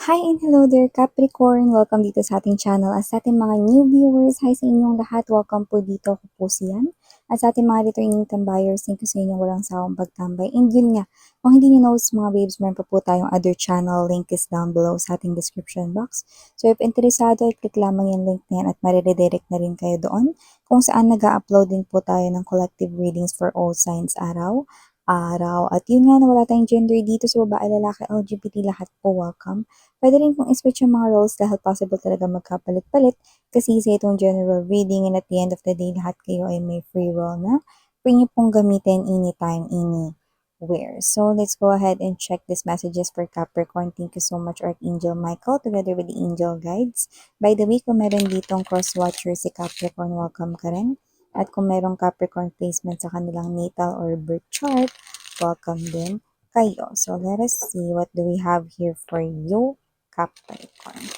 Hi and hello there Capricorn! Welcome dito sa ating channel. At sa ating mga new viewers, hi sa inyong lahat. Welcome po dito, ako po siyan. At sa ating mga returning tambayers, thank you sa inyong walang sawang pagtambay. And yun nga, kung hindi nyo know mga babes, meron pa po tayong other channel. Link is down below sa ating description box. So if interesado, i-click lamang yung link na yan at mariredirect na rin kayo doon kung saan nag-upload din po tayo ng collective readings for all signs araw. At yun nga na wala tayong gender dito sa babae, lalaki, LGBT, lahat po welcome. Pwede rin pong i-switch yung mga roles dahil possible talaga magkapalit-palit kasi sa itong general reading and at the end of the day, lahat kayo ay may free will na free nyo pong gamitin anytime, anywhere. So, let's go ahead and check these messages for Capricorn. Thank you so much, Archangel Michael, together with the angel guides. By the way, kung meron ditong cross-watcher si Capricorn, welcome ka rin. At kung merong Capricorn placement sa kanilang natal or birth chart, welcome din kayo. So, let us see what do we have here for you, Capricorn.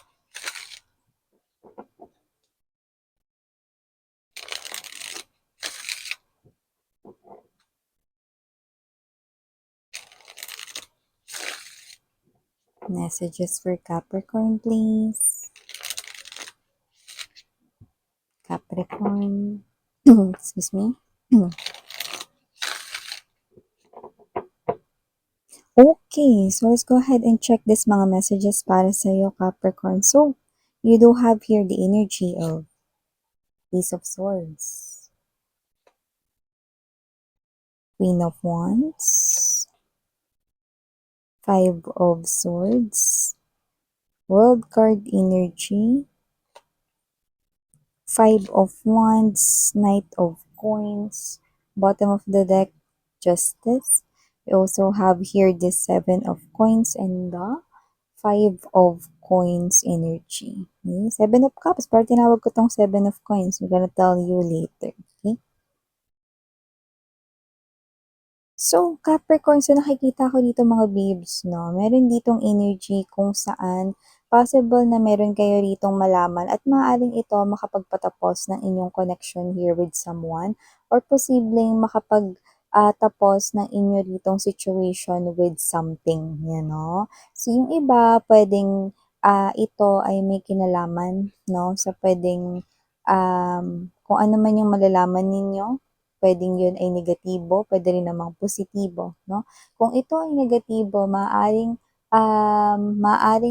Messages for Capricorn, please. Capricorn. Excuse me. Okay, so let's go ahead and check this mga messages para sa iyo, Capricorn. So, you do have here the energy of Ace of Swords, Queen of Wands, Five of Swords, World card energy, Five of Wands, Knight of Coins, bottom of the deck, Justice. We also have here the Seven of Coins and the Five of Coins energy. Okay? Seven of Cups, parang tinawag ko tong Seven of Coins. I'm gonna tell you later. Okay? So, Capricorn, so nakikita ko dito mga babes, no? Meron ditong energy kung saan possible na meron kayo ritong malaman at maaaring ito makapagpatapos ng inyong connection here with someone or posibleng tapos ng inyo ritong situation with something, you know? So, yung iba, pwedeng ito ay may kinalaman, no? Sa pwedeng kung ano man yung malalaman ninyo, puwedeng yun ay negatibo, puwede rin namang positibo, 'no? Kung ito ay negatibo, maaaring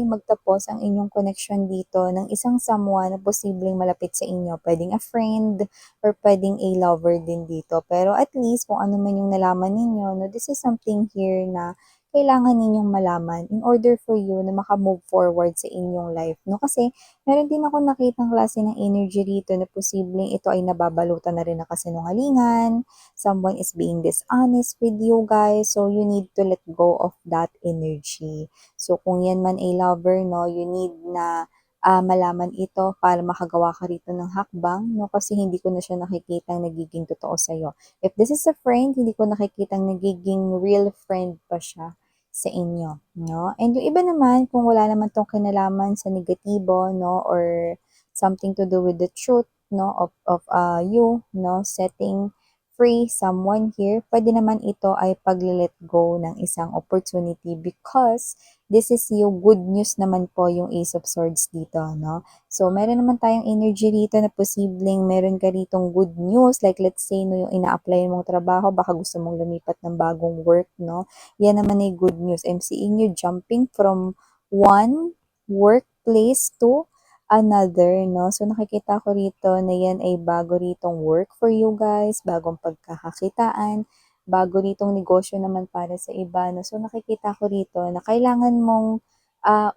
magtapos ang inyong connection dito ng isang someone na posibleng malapit sa inyo. Puwedeng a friend or puwedeng a lover din dito. Pero at least kung ano man yung nalaman ninyo, no, this is something here na kailangan ninyong malaman in order for you na maka-move forward sa inyong life, no? Kasi meron din ako nakitang klase ng energy dito na posibleng ito ay nababalutan na rin ng kasinungalingan, someone is being dishonest with you guys, so you need to let go of that energy. So kung yan man ay lover, no, you need na malaman ito para makagawa ka rito ng hakbang, no, kasi hindi ko na siya nakikitang nagiging totoo sa'yo. If this is a friend, hindi ko nakikitang nagiging real friend pa siya sa inyo, no? And yung iba naman, kung wala naman tong kinalaman sa negatibo, no, or something to do with the truth, no, of you, no, setting free someone here, pwede naman ito ay pag-let go ng isang opportunity because this is yung good news naman po yung Ace of Swords dito, no? So, meron naman tayong energy dito na posibleng meron ka ritong good news, like let's say, no, yung ina-apply mong trabaho, baka gusto mong lumipat ng bagong work, no? Yan naman ay good news. I'm seeing you jumping from one workplace to another, no? So, nakikita ko rito na yan ay bago ritong work for you guys, bagong pagkakakitaan, bago ritong negosyo naman para sa iba, no? So, nakikita ko rito na kailangan mong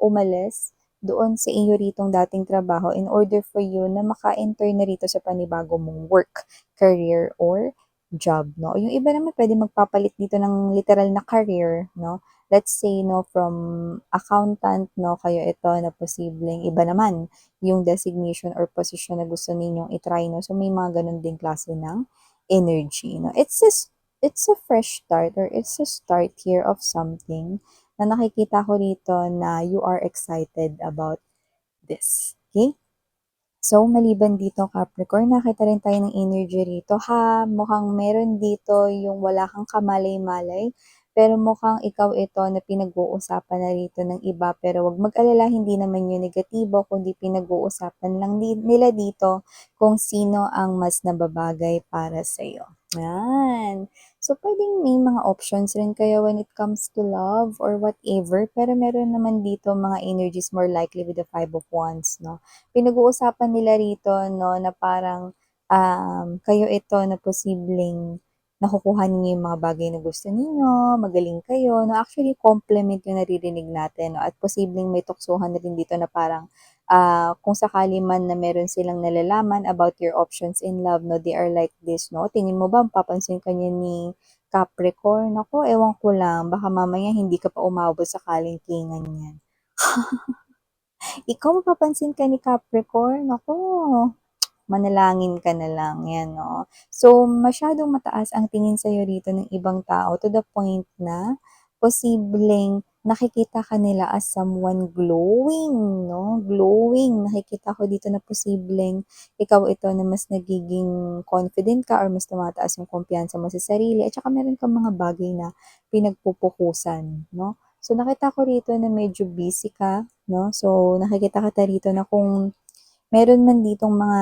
umalis doon sa iyo ritong dating trabaho in order for you na maka-enter na rito sa panibago mong work, career, or job, no? Yung iba naman pwede magpapalit dito ng literal na career, no? Let's say, no, from accountant, no, kayo ito na posibleng iba naman yung designation or position na gusto ninyong itry, no? So, may mga ganun din klase ng energy, no? It's a fresh start or it's a start here of something na nakikita ko rito na you are excited about this. Okay? So, maliban dito, Capricorn, nakita rin tayo ng energy rito, ha? Mukhang meron dito yung wala kang kamalay-malay. pero mukhang ikaw ito na pinag-uusapan na rito ng iba, pero 'wag mag-alala, hindi naman yun negatibo kundi pinag-uusapan lang nila dito kung sino ang mas nababagay para sa'yo, 'yan. So, puwedeng may mga options rin kayo when it comes to love or whatever, pero meron naman dito mga energies more likely with the Five of Wands 'no. Pinag-uusapan nila rito 'no na parang, kayo ito na posibleng nakukuha ninyo yung mga bagay na gusto ninyo, magaling kayo 'no. Actually, compliment yung naririnig natin 'no, at posibleng may tuksuhan na rin dito na parang, kung sakali man na meron silang nalalaman about your options in love 'no, they are like this 'no. Tingin mo ba papansin ka niya ni Capricorn? Naku, ewan ko lang, baka mamaya hindi ka pa umabot sa kalingkingan niyan. Ikaw mapapansin ka ni Capricorn, naku, manalangin ka na lang, 'yan 'no. So, masyadong mataas ang tingin sa'yo rito ng ibang tao to the point na posibleng nakikita ka nila as someone glowing 'no, glowing. Nakikita ko dito na posibleng ikaw ito na mas nagiging confident ka or mas tumataas yung kumpiyansa mo sa sarili at saka meron kang mga bagay na pinagpupukusan 'no. So, nakita ko rito na medyo busy ka 'no, so nakikita kita rito na kung meron man ditong mga,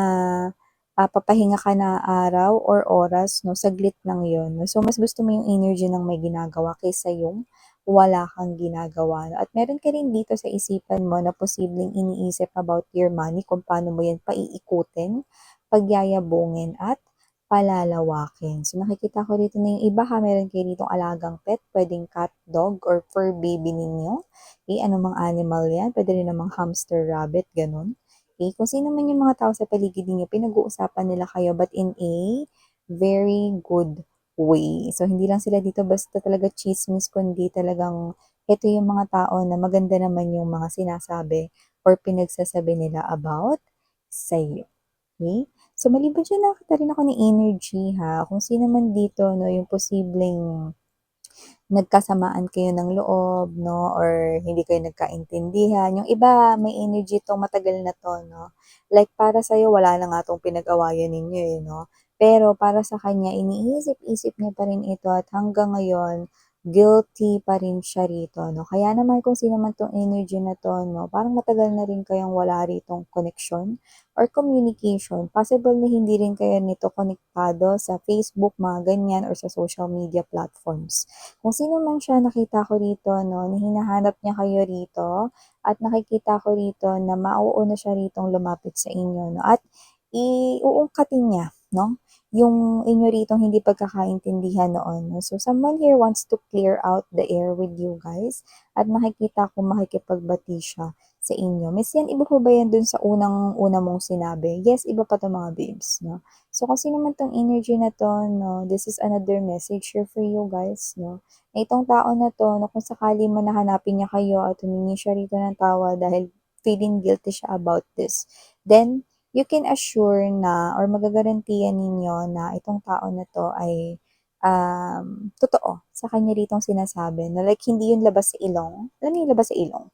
papahinga ka na araw or oras 'no, saglit lang 'yun 'no. So, mas gusto mo yung energy ng may ginagawa kaysa yung wala kang ginagawa 'no. At meron ka rin dito sa isipan mo na posibleng iniisip about your money kung paano mo 'yan paiikutin, pagyayabungin at palalawakin. So, nakikita ko dito na yung iba meron kayo ditong alagang pet, puwedeng cat, dog, or fur baby ninyo. Anumang animal 'yan, puwede rin namang hamster, rabbit, gano'n. Kung sino man yung mga tao sa paligid ninyo, pinag-uusapan nila kayo but in a very good way. So, hindi lang sila dito basta talaga tsismis kundi talagang ito yung mga tao na maganda naman yung mga sinasabi or pinagsasabi nila about sa'yo, okey? So, maliban diyan nakakita rin ako ng energy ha, kung sino man dito 'no, yung posibleng nagkasamaan kayo ng loob 'no, or hindi kayo nagkaintindihan. Yung iba may energy 'tong matagal na 'to 'no, like para sa'yo wala na nga 'tong pinag-awayan ninyo, eh, 'no. Pero para sa kanya iniisip-isip niya pa rin ito at hanggang ngayon guilty pa rin siya rito 'no. Kaya naman kung sino man 'tong energy na 'to 'no, parang matagal na rin kayong wala ritong connection or communication. Possible na hindi rin kayo nito konektado sa Facebook, mga ganyan, or sa social media platforms. Kung sino man siya nakita ko rito 'no, na hinahanap niya kayo rito at nakikita ko rito na mauuna siya ritong lumapit sa inyo 'no, at uungkatin niya 'no, yung inyo ritong hindi pagkakaintindihan noon 'no. So, someone here wants to clear out the air with you guys at nakikita ko makikipagbati siya sa inyo. Miss yan, iba pa ba yan dun sa unang-una mong sinabi? Yes, iba pa 'to mga babes 'no. So, kung sino man 'tong energy na 'to 'no, this is another message here for you guys 'no, na itong tao na 'to na kung sakali man na hanapin niya kayo at humingi siya rito ng tawad dahil feeling guilty siya about this, then you can assure na or magagarantiyan ninyo na itong tao na 'to ay, totoo sa kanya ritong sinasabi na like hindi yun labas sa ilong, alam mo yung labas sa ilong?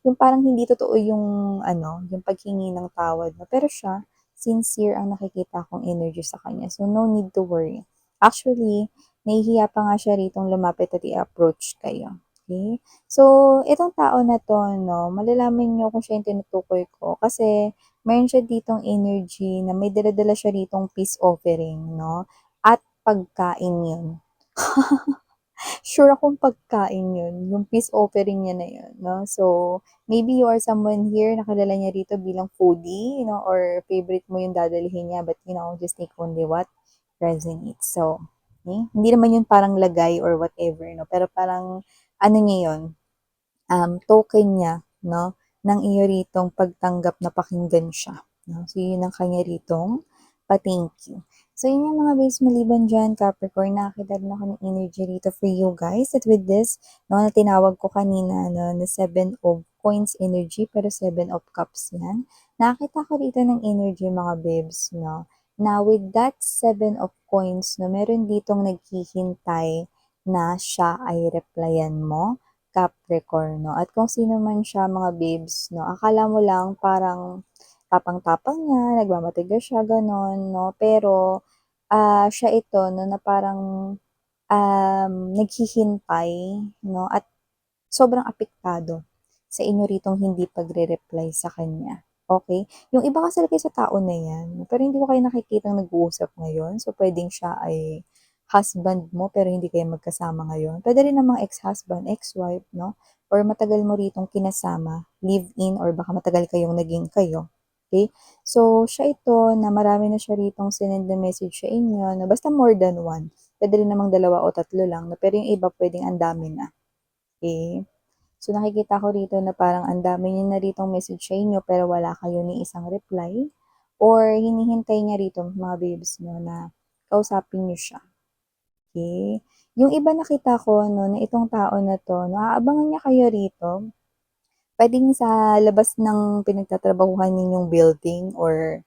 Yung parang hindi totoo yung ano, yung paghingi ng tawad 'no, pero siya, sincere ang nakikita kong energy sa kanya. So, no need to worry. Actually, nahihiya pa nga siya ritong lumapit at i-approach kayo, okey? So, itong tao na 'to 'no, malalaman niyo kung siya yung tinutukoy ko kasi meron siya ditong energy na may dala-dala siya ritong peace offering 'no, at pagkain yun. Sure akong pagkain yun, yung peace offering niya na yun 'no. So, maybe you are someone here na kilala niya rito bilang foodie, you know, or favorite mo yung dadalhin niya but, you know, just take only what resonates. So, hindi naman yun parang lagay or whatever 'no, pero parang ano niya yun, token niya 'no, ng iyo ritong pagtanggap na pakinggan siya 'no. So, yun ang kanya ritong pa-thank you. So, yun yung mga base maliban diyan Capricorn, nakakita rin ako ng energy rito for you guys at with this 'no, na tinawag ko kanina 'no, na Seven of Coins energy pero Seven of Cups 'yan. Nakakita ko rito ng energy mga babes 'no, na with that Seven of Coins 'no, meron ditong naghihintay na siya ay replyan mo, Capricorn 'no. At kung sino man siya mga babes 'no, akala mo lang parang tapang-tapang niya, nagmamatigas siya gano'n 'no, pero, siya ito 'no na parang naghihintay, no, at sobrang apektado sa inyo ritong hindi pagre-reply sa kanya, okay? Yung iba kasi talaga sa tao na 'yan, pero hindi ko kayo nakikitang nag-uusap ngayon. So, puwedeng siya ay husband mo pero hindi kayo magkasama ngayon. Puwede rin namang ex-husband, ex-wife, 'no, or matagal mo ritong kinasama, live-in or baka matagal kayong naging kayo, okay? So, siya ito na marami na siya ritong sinend na message sa inyo na basta more than one. Puwede rin namang dalawa o tatlo lang 'no, pero yung iba puwedeng ang dami na, okey? So, nakikita ko rito na parang ang dami niya na ritong message sa inyo pero wala kayo ni isang reply or hinihintay niya rito mga babes 'no na kausapin niyo siya, okey? Yung iba nakita ko 'no na itong tao na 'to 'no, aabangan niya kayo rito. Puwedeng sa labas ng pinagtatrabahuhan ninyong building or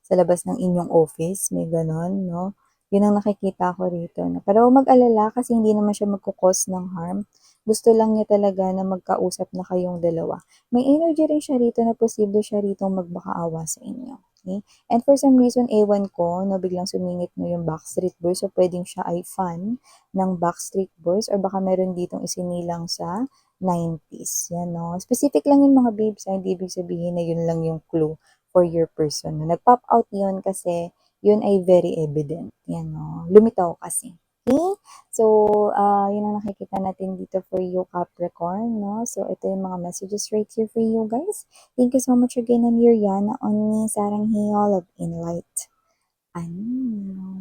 sa labas ng inyong office, may gano'n 'no. 'Yun ang nakikita ko rito 'no. Pero huwag mag-alala kasi hindi naman siya magko-cause ng harm. Gusto lang niya talaga na magkausap na kayong dalawa. May energy rin siya rito na posible siya ritong magmakaawa sa inyo, okey? And for some reason, ewan ko 'no, biglang sumingit mo yung Backstreet Boys, so puwedeng siya ay fan ng Backstreet Boys or baka meron ditong isinilang sa 90s, 'yan 'no. Specific lang 'yun mga babes, hindi ibig sabihin na 'yun lang yung clue for your person 'no. Nag-pop out 'yun kasi 'yun ay very evident, 'yan 'no. Lumitaw kasi, okey? So, 'yun ang nakikita natin dito for you Capricorn 'no. So, ito yung mga messages right here for you guys. Thank you so much again. I'm Yuriana on me, Sarang Hiyol of Inlight. Ano.